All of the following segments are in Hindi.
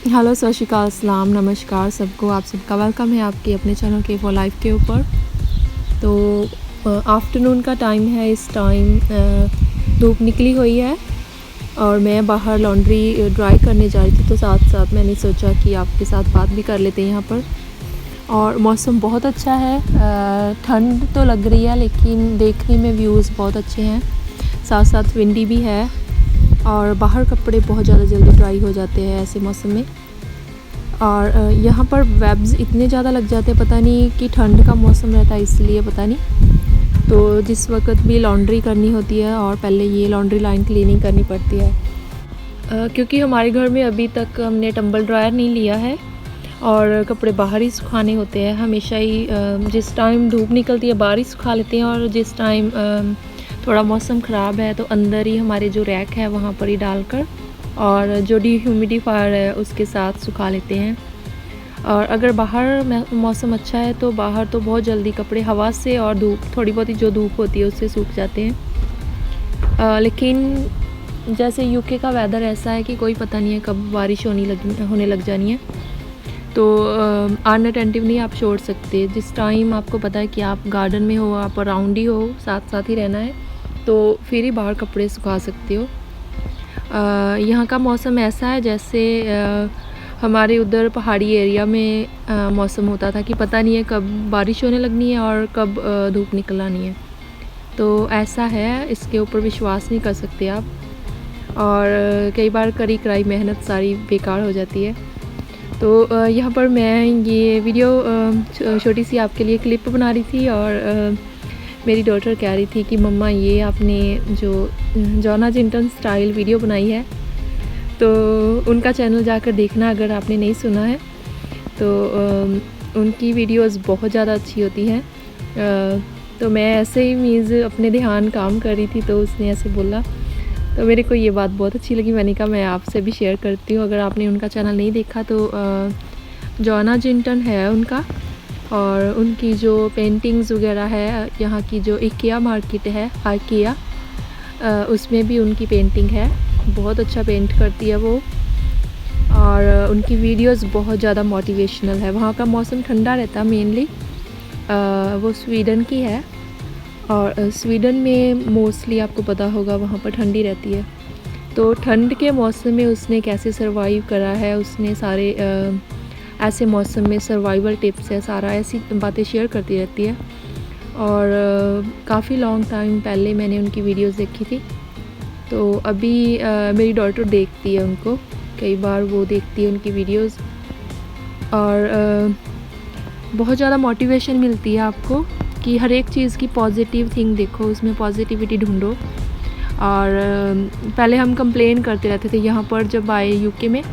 हेलो, सत श्री अकाल, सलाम, नमस्कार सबको। आप सबका वेलकम है आपके अपने चैनल के4 लाइफ के ऊपर। तो आफ्टरनून का टाइम है। इस टाइम धूप निकली हुई है और मैं बाहर लॉन्ड्री ड्राई करने जा रही थी, तो साथ साथ मैंने सोचा कि आपके साथ बात भी कर लेते हैं यहाँ पर। और मौसम बहुत अच्छा है, ठंड तो लग रही है लेकिन देखने में व्यूज़ बहुत अच्छे हैं, साथ साथ विंडी भी है और बाहर कपड़े बहुत ज़्यादा जल्दी ड्राई हो जाते हैं ऐसे मौसम में। और यहाँ पर वेब्स इतने ज़्यादा लग जाते हैं, पता नहीं कि ठंड का मौसम रहता है इसलिए पता नहीं। तो जिस वक्त भी लॉन्ड्री करनी होती है और पहले ये लॉन्ड्री लाइन क्लीनिंग करनी पड़ती है, क्योंकि हमारे घर में अभी तक हमने टम्बल ड्रायर नहीं लिया है और कपड़े बाहर ही सुखाने होते हैं हमेशा ही। जिस टाइम धूप निकलती है बाहर ही सुखा लेते हैं और जिस टाइम थोड़ा मौसम ख़राब है तो अंदर ही हमारे जो रैक है वहाँ पर ही डालकर और जो डिह्यूमिडिफायर है उसके साथ सुखा लेते हैं। और अगर बाहर मौसम अच्छा है तो बाहर तो बहुत जल्दी कपड़े हवा से और धूप, थोड़ी बहुत ही जो धूप होती है उससे सूख जाते हैं। लेकिन जैसे यूके का वेदर ऐसा है कि कोई पता नहीं है कब बारिश होने लग जानी है, तो अनअटेंटिव नहीं आप छोड़ सकते। जिस टाइम आपको पता है कि आप गार्डन में हो, आप अराउंड ही हो, साथ साथ ही रहना है, तो फिर ही बाहर कपड़े सुखा सकते हो। यहाँ का मौसम ऐसा है जैसे हमारे उधर पहाड़ी एरिया में मौसम होता था कि पता नहीं है कब बारिश होने लगनी है और कब धूप निकल आनी है। तो ऐसा है, इसके ऊपर विश्वास नहीं कर सकते आप और कई बार करी कराई मेहनत सारी बेकार हो जाती है। तो यहाँ पर मैं ये वीडियो छोटी सी आपके लिए क्लिप बना रही थी और मेरी डॉटर कह रही थी कि मम्मा ये आपने जो जॉना जिंटन स्टाइल वीडियो बनाई है, तो उनका चैनल जाकर देखना अगर आपने नहीं सुना है। तो उनकी वीडियोस बहुत ज़्यादा अच्छी होती हैं। तो मैं ऐसे ही मीज़ अपने ध्यान काम कर रही थी तो उसने ऐसे बोला, तो मेरे को ये बात बहुत अच्छी लगी। मैंने कहा मैं आपसे भी शेयर करती हूँ, अगर आपने उनका चैनल नहीं देखा तो जॉना जिंटन है उनका, और उनकी जो पेंटिंग्स वगैरह है, यहाँ की जो इकिया मार्केट है आइकिया, उसमें भी उनकी पेंटिंग है, बहुत अच्छा पेंट करती है वो। और उनकी वीडियोस बहुत ज़्यादा मोटिवेशनल है। वहाँ का मौसम ठंडा रहता है मेनली, वो स्वीडन की है और स्वीडन में मोस्टली आपको पता होगा वहाँ पर ठंडी रहती है। तो ठंड के मौसम में उसने कैसे सर्वाइव करा है, उसने सारे ऐसे मौसम में सर्वाइवल टिप्स है, सारा ऐसी बातें शेयर करती रहती है। और काफ़ी लॉन्ग टाइम पहले मैंने उनकी वीडियोस देखी थी, तो अभी मेरी डॉटर देखती है उनको, कई बार वो देखती है उनकी वीडियोस और बहुत ज़्यादा मोटिवेशन मिलती है आपको कि हर एक चीज़ की पॉजिटिव थिंग देखो, उसमें पॉजिटिविटी ढूंढो। और पहले हम कंप्लेन करते रहते थे यहाँ पर जब आए यूके में,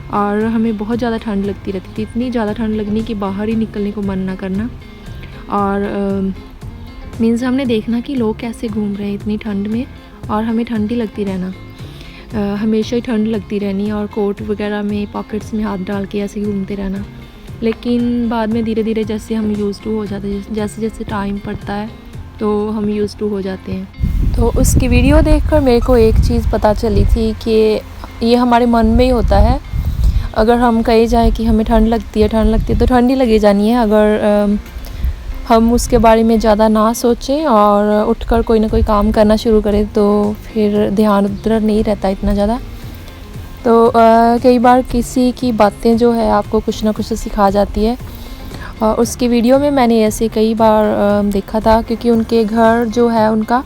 और हमें बहुत ज़्यादा ठंड लगती रहती थी, इतनी ज़्यादा ठंड लगनी कि बाहर ही निकलने को मन ना करना। और मीन्स हमने देखना कि लोग कैसे घूम रहे हैं इतनी ठंड में और हमें ठंडी लगती रहना, हमेशा ही ठंड लगती रहनी और कोट वगैरह में पॉकेट्स में हाथ डाल के ऐसे घूमते रहना। लेकिन बाद में धीरे धीरे जैसे हम यूज़ टू हो जाते हैं, जैसे जैसे टाइम पड़ता है तो हम यूज़ टू हो जाते हैं। तो उसकी वीडियो देखकर मेरे को एक चीज़ पता चली थी कि ये हमारे मन में ही होता है। अगर हम कहे जाए कि हमें ठंड लगती है तो ठंड ही लगी जानी है। अगर हम उसके बारे में ज़्यादा ना सोचें और उठकर कोई ना कोई काम करना शुरू करें तो फिर ध्यान उधर नहीं रहता इतना ज़्यादा। तो कई बार किसी की बातें जो है आपको कुछ ना कुछ सिखा जाती है। और उसकी वीडियो में मैंने ऐसे कई बार देखा था, क्योंकि उनके घर जो है उनका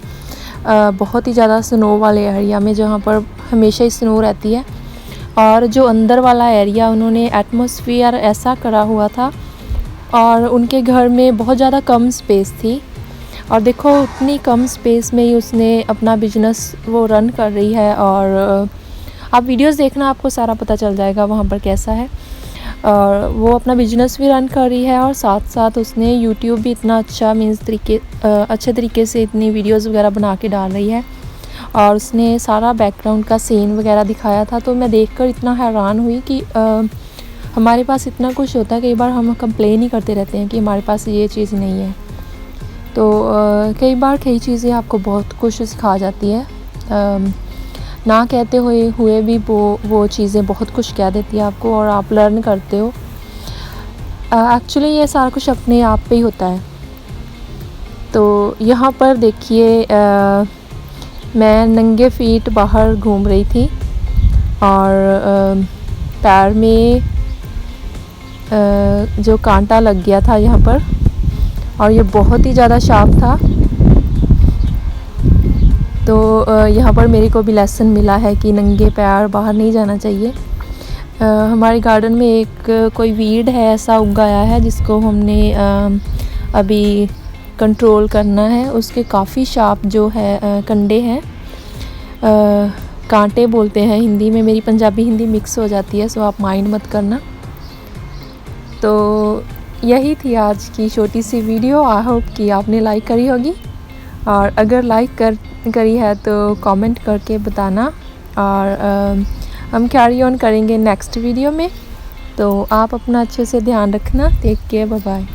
बहुत ही ज़्यादा स्नो वाले एरिया में, जहाँ पर हमेशा ही स्नो रहती है। और जो अंदर वाला एरिया उन्होंने एटमॉस्फेयर ऐसा करा हुआ था और उनके घर में बहुत ज़्यादा कम स्पेस थी। और देखो उतनी कम स्पेस में ही उसने अपना बिजनेस वो रन कर रही है। और आप वीडियोस देखना, आपको सारा पता चल जाएगा वहाँ पर कैसा है। और वो अपना बिजनेस भी रन कर रही है और साथ साथ उसने यूट्यूब भी इतना अच्छा अच्छे तरीके से इतनी वीडियोस वगैरह बना के डाल रही है। और उसने सारा बैकग्राउंड का सीन वगैरह दिखाया था, तो मैं देखकर इतना हैरान हुई कि हमारे पास इतना कुछ होता है, कई बार हम कंप्लेन ही करते रहते हैं कि हमारे पास ये चीज़ नहीं है। तो कई बार कई चीज़ें आपको बहुत कुछ सिखा जाती है। ना कहते हुए भी वो चीज़ें बहुत कुछ कह देती है आपको और आप लर्न करते हो। एक्चुअली ये सारा कुछ अपने आप पे ही होता है। तो यहाँ पर देखिए मैं नंगे फीट बाहर घूम रही थी और पैर में जो कांटा लग गया था यहाँ पर, और ये बहुत ही ज़्यादा शार्प था। तो यहाँ पर मेरे को भी लेसन मिला है कि नंगे पैर बाहर नहीं जाना चाहिए। हमारे गार्डन में एक कोई वीड है ऐसा उगाया है जिसको हमने अभी कंट्रोल करना है। उसके काफ़ी शार्प जो है कंडे हैं, कांटे बोलते हैं हिंदी में, मेरी पंजाबी हिंदी मिक्स हो जाती है, सो आप माइंड मत करना। तो यही थी आज की छोटी सी वीडियो। आई होप कि आपने लाइक करी होगी, और अगर लाइक करी है तो कमेंट करके बताना, और हम कैरी ऑन करेंगे नेक्स्ट वीडियो में। तो आप अपना अच्छे से ध्यान रखना। Take care, bye bye.